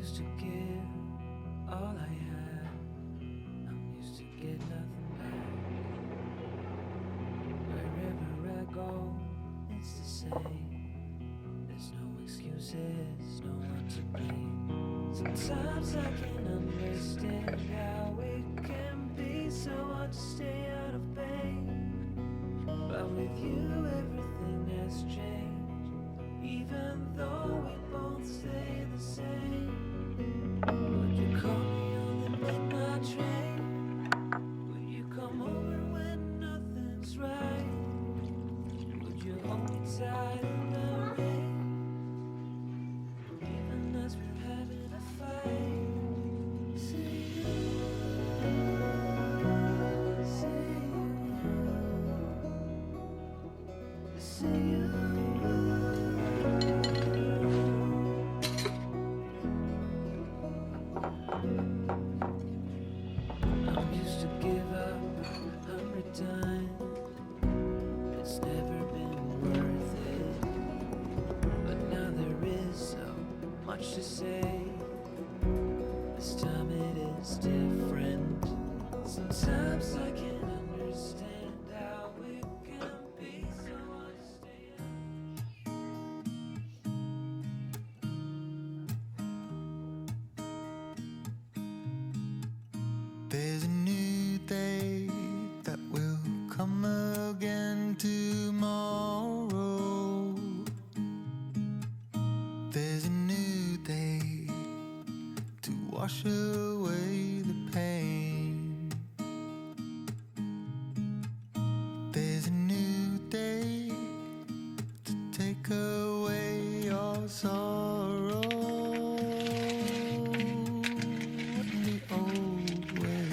used to give all I had. I'm used to get nothing back. Wherever I go, it's the same. There's no excuses, no one to blame. Sometimes I can understand how it can be so hard to stay out of pain. But with you everything has changed, even though we both stay the same. Would you call me on the midnight train? Would you come over when nothing's right? Would you hold me tight in the rain, even as we're having a fight? Say you, say you, say you. I'm used to give up 100 times. It's never been worth it. But now there is so much to say. This time it is different. Sometimes I can't understand how it can be so hard to stay out. There's a new day that will come again tomorrow. There's a new day to wash away the pain. There's a new day to take away your sorrow. And the old way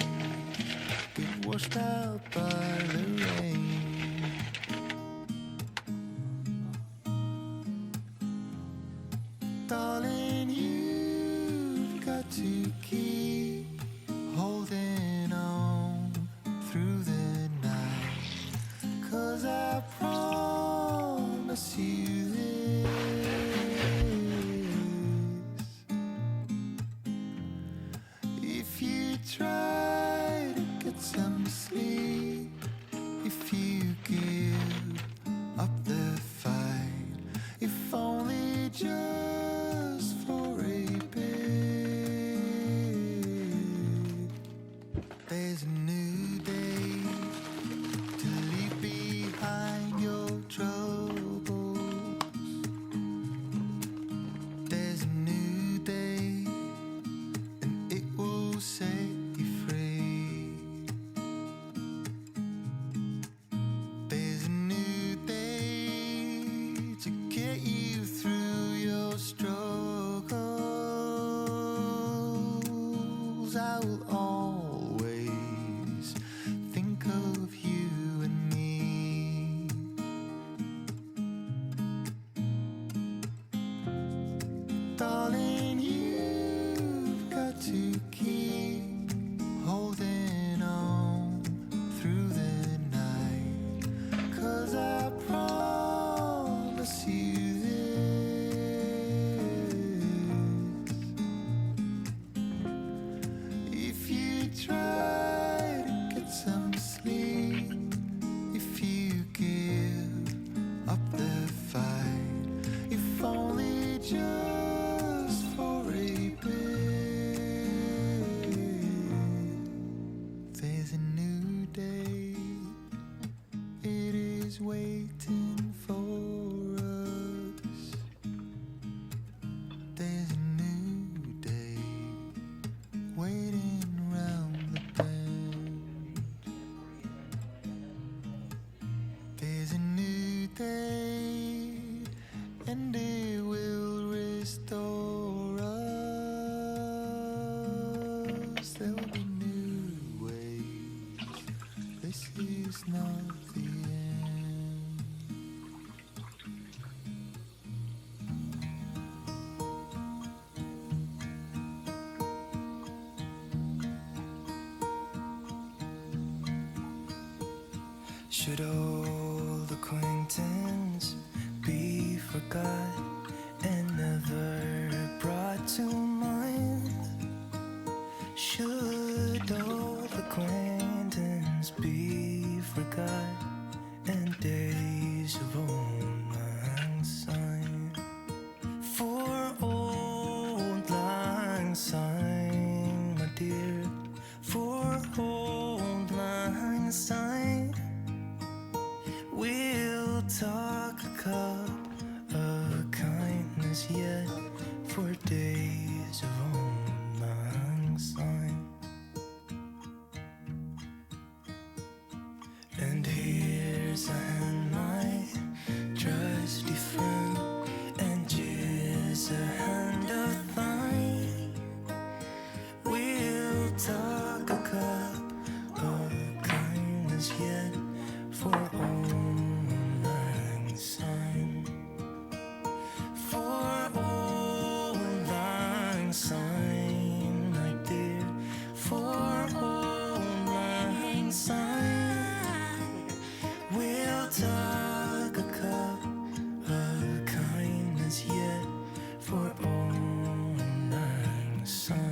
get washed out by the rain. Darling, you've got to keep holding on through the night, 'cause I promise you this: if you try to get some sleep, if you give up the fight, if only just for a bit, there's a new day to leave behind your troubles. There's a new day, and it will set you free. There's a new day to get you through your struggles. I will always think of you and me. Darling, you've got to keep holding on through the night, 'cause I promise you this: if you try to get some sleep, if you give up the fight, if only just for a bit, there's a new day. It is waiting for us. There's a new day waiting round the bend. There's a new day, and it will restore us. There'll be new ways. This is not the end. Should old acquaintance be forgot and never brought to mind? sun.